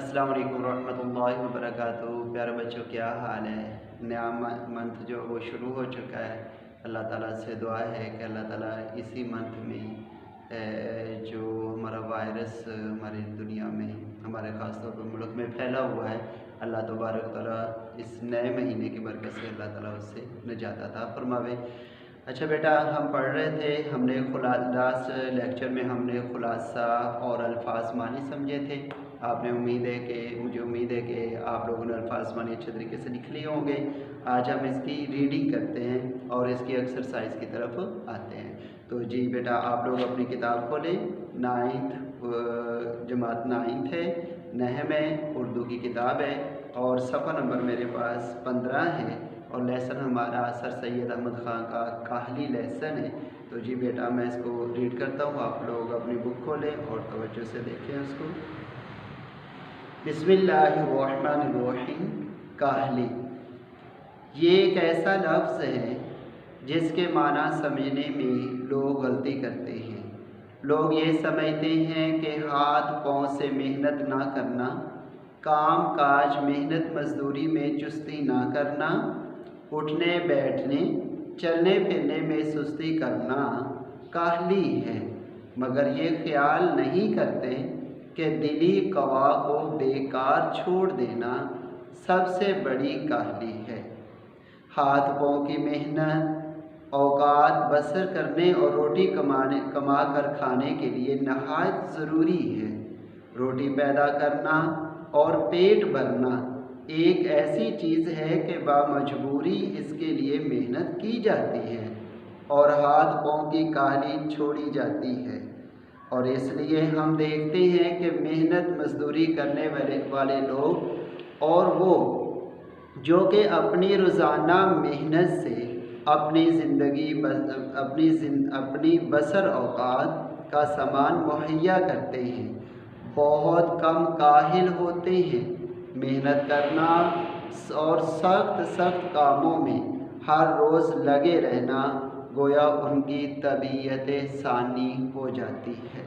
अस्सलाम वालेकुम रहमतुल्लाहि व बरकातुहू। प्यारे बच्चों, क्या हाल है। नया मंथ जो वो शुरू हो चुका है। अल्लाह ताला से दुआ है कि अल्लाह ताला इसी मंथ में जो हमारा वायरस हमारी दुनिया में, हमारे ख़ास तौर पर मुल्क में फैला हुआ है, अल्लाह तबारक ताला इस नए महीने की बरकत से अल्लाह ताला उससे निजात अता फरमावे। अच्छा बेटा, हम पढ़ रहे थे, हमने लास्ट लेक्चर में हमने खुलासा और अल्फाज मानी समझे थे। मुझे उम्मीद है कि आप लोगों ने अल्फाज मानी अच्छे तरीके से लिख लिए होंगे। आज हम इसकी रीडिंग करते हैं और इसकी एक्सरसाइज की तरफ आते हैं। तो जी बेटा, आप लोग अपनी किताब खोलें। 9th जमात 9th है, नहम है, उर्दू की किताब है और सफ़ा नंबर मेरे पास 15 है और लेसन हमारा सर सैयद अहमद ख़ान का काहली लेसन है। तो जी बेटा, मैं इसको रीड करता हूँ, आप लोग अपनी बुक खोलें और तवज्जो से देखें उसको। बिस्मिल्लाहिर्रहमानिर्रहीम। काहली ये एक ऐसा लफ्ज़ है जिसके माना समझने में लोग गलती करते हैं। लोग ये समझते हैं कि हाथ पाँव से मेहनत ना करना, काम काज मेहनत मजदूरी में चुस्ती ना करना, उठने बैठने चलने फिरने में सुस्ती करना काहली है, मगर ये ख्याल नहीं करते कि दिली कवा को बेकार छोड़ देना सबसे बड़ी काहली है। हाथ पाँव की मेहनत औकात बसर करने और रोटी कमा कर खाने के लिए नहायत ज़रूरी है। रोटी पैदा करना और पेट भरना एक ऐसी चीज़ है कि बामजबूरी इसके लिए मेहनत की जाती है और हाथ पाँव की काहली छोड़ी जाती है। और इसलिए हम देखते हैं कि मेहनत मजदूरी करने वाले लोग और वो जो कि अपनी रोज़ाना मेहनत से अपनी अपनी बसर औकात का सामान मुहैया करते हैं, बहुत कम काहिल होते हैं। मेहनत करना और सख्त कामों में हर रोज़ लगे रहना गोया उनकी तबीयत सानी हो जाती है।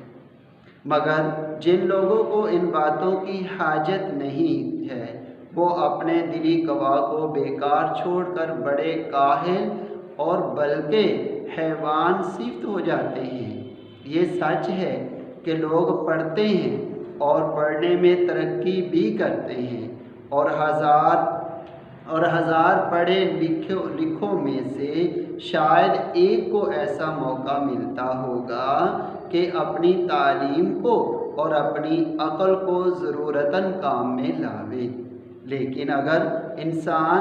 मगर जिन लोगों को इन बातों की हाजत नहीं है, वो अपने दिली कवा को बेकार छोड़कर बड़े काहिल और बल्कि हैवान सिफ्त हो जाते हैं। ये सच है कि लोग पढ़ते हैं और पढ़ने में तरक्की भी करते हैं और हज़ार पढ़े लिखों में से शायद एक को ऐसा मौका मिलता होगा कि अपनी तालीम को और अपनी अक़ल को ज़रूरतन काम में लावे। लेकिन अगर इंसान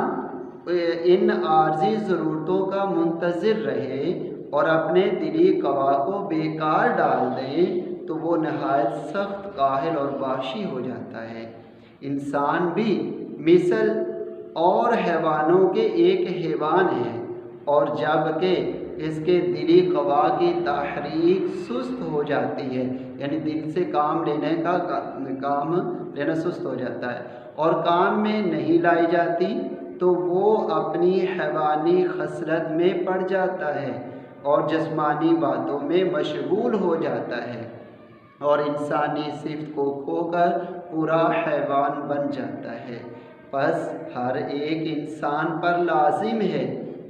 इन आर्जी ज़रूरतों का मुंतज़िर रहे और अपने दिली कवा को बेकार डाल दे तो वो नहायत सख्त काहिल और वाशी हो जाता है। इंसान भी मिसल और हैवानों के एक हैवान है और जबकि इसके दिली कवा की तहरीक सुस्त हो जाती है, यानी दिल से काम लेना सुस्त हो जाता है और काम में नहीं लाई जाती तो वो अपनी हैवानी खसलत में पड़ जाता है और जिस्मानी बातों में मशगूल हो जाता है और इंसानी सिफ्त को खोकर पूरा हैवान बन जाता है। बस हर एक इंसान पर लाजिम है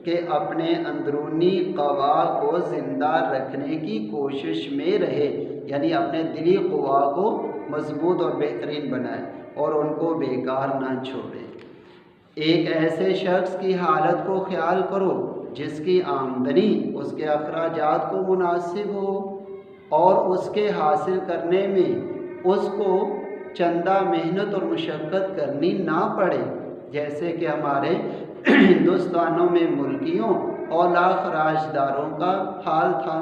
कि अपने अंदरूनी कवा को ज़िंदा रखने की कोशिश में रहे, यानी अपने दिली कवा को मजबूत और बेहतरीन बनाए और उनको बेकार ना छोड़े। एक ऐसे शख्स की हालत को ख्याल करो जिसकी आमदनी उसके अखराजात को मुनासिब हो और उसके हासिल करने में उसको चंदा मेहनत और मुशक्क़त करनी ना पड़े, जैसे कि हमारे हिंदुस्तानों में मुल्कियों और लाख राजदारों का हाल था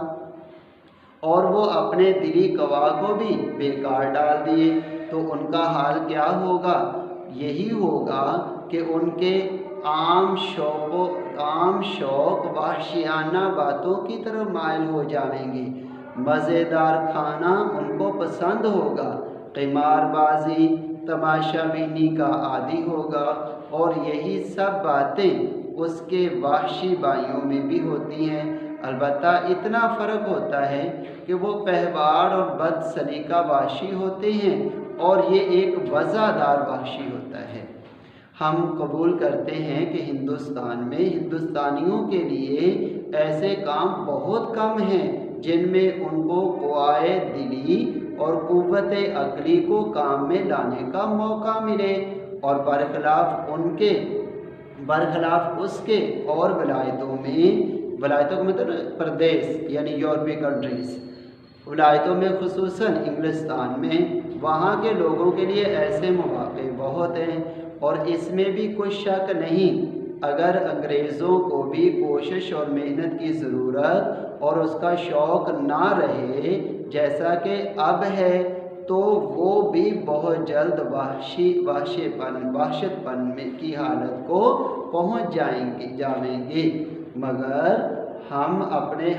और वो अपने दिली कवा को भी बेकार डाल दिए। तो उनका हाल क्या होगा? यही होगा कि उनके आम शौक वहशियाना बातों की तरफ माइल हो जाएंगे। मज़ेदार खाना उनको पसंद होगा, क़िमारबाजी तमाशा बीनी का आदी होगा और यही सब बातें उसके वहशी भाइयों में भी होती हैं। البتہ اتنا فرق ہوتا ہے کہ وہ پہباڑ اور بد سلیقہ وحشی ہوتے ہیں اور یہ ایک وزادار وحشی ہوتا ہے۔ ہم قبول کرتے ہیں کہ ہندوستان میں ہندوستانیوں کے لیے ایسے کام بہت کم ہیں جن میں ان کو قوائے دلی اور قوت عقلی کو کام میں لانے کا موقع ملے، اور برخلاف اس کے اور ولایتوں کا مطلب پردیس یعنی یورپی کنٹریز، ولایتوں میں خصوصاً انگلستان میں، وہاں کے لوگوں کے لیے ایسے مواقع بہت ہیں، اور اس میں بھی کوئی شک نہیں۔ اگر انگریزوں کو بھی کوشش اور محنت کی ضرورت اور اس کا شوق نہ رہے جیسا کہ اب ہے، تو وہ بھی بہت جلد وحشت پن کی حالت کو پہنچ جائیں گے، مگر ہم اپنے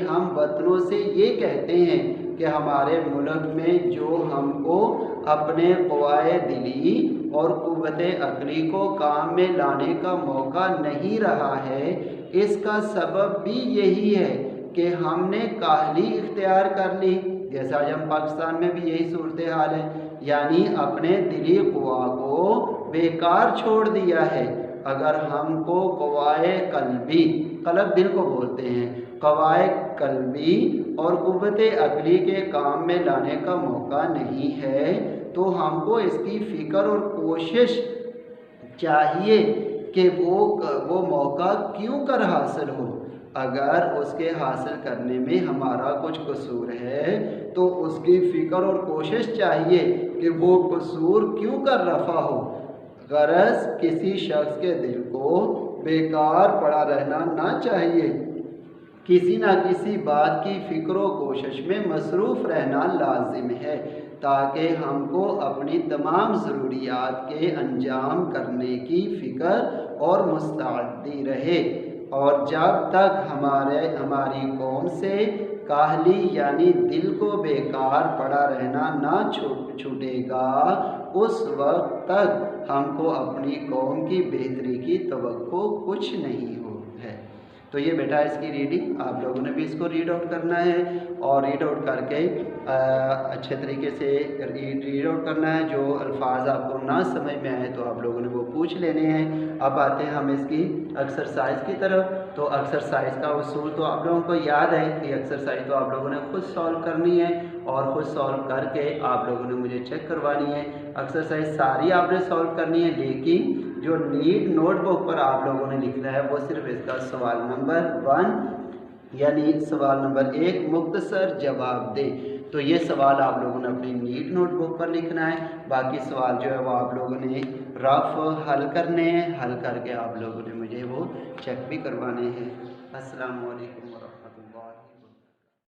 ہم وطنوں سے یہ کہتے ہیں کہ ہمارے ملک میں جو ہم کو اپنے قوائے دلی اور قوت عقلی کو کام میں لانے کا موقع نہیں رہا ہے، اس کا سبب بھی یہی ہے کہ ہم نے کاہلی اختیار کر لی۔ جیسا آج ہم پاکستان میں بھی یہی صورتحال ہے، یعنی اپنے دلی قوا کو بیکار چھوڑ دیا ہے۔ اگر ہم کو قوائے قلبی، قلب دل کو بولتے ہیں، قوائے قلبی اور قوت عقلی کے کام میں لانے کا موقع نہیں ہے، تو ہم کو اس کی فکر اور کوشش چاہیے کہ وہ موقع کیوں کر حاصل ہو۔ اگر اس کے حاصل کرنے میں ہمارا کچھ قصور ہے تو اس کی فکر اور کوشش چاہیے کہ وہ قصور کیوں کر رفع ہو۔ غرض کسی شخص کے دل کو بیکار پڑا رہنا نہ چاہیے، کسی نہ کسی بات کی فکر و کوشش میں مصروف رہنا لازم ہے، تاکہ ہم کو اپنی تمام ضروریات کے انجام کرنے کی فکر اور مستعدی رہے، اور جب تک ہماری قوم سے کاہلی یعنی دل کو بیکار پڑا رہنا نہ چھوٹے گا، اس وقت تک ہم کو اپنی قوم کی بہتری کی توقع کچھ نہیں ہے۔ تو یہ بیٹا اس کی ریڈنگ آپ لوگوں نے بھی اس کو ریڈ آؤٹ کرنا ہے، اور ریڈ آؤٹ کر کے اچھے طریقے سے ریڈ آؤٹ کرنا ہے۔ جو الفاظ آپ کو نہ سمجھ میں آئے تو آپ لوگوں نے وہ پوچھ لینے ہیں۔ اب آتے ہیں ہم اس کی ایکسرسائز کی طرف۔ تو ایکسرسائز کا اصول تو آپ لوگوں کو یاد ہے کہ ایکسرسائز تو آپ لوگوں نے خود سالو کرنی ہے، اور خود سالو کر کے آپ لوگوں نے مجھے چیک کروانی ہے۔ ایکسرسائز ساری آپ نے سالو کرنی ہے، لیکن جو نیٹ نوٹ بک پر آپ لوگوں نے لکھنا ہے وہ صرف اس کا سوال نمبر 1 یعنی سوال نمبر 1 مختصر جواب دے، تو یہ سوال آپ لوگوں نے اپنی نیٹ نوٹ بک پر لکھنا ہے۔ باقی سوال جو ہے وہ آپ لوگوں نے رف حل کرنے ہیں، حل کر کے آپ لوگوں نے مجھے وہ چیک بھی کروانے ہیں۔ السلام علیکم۔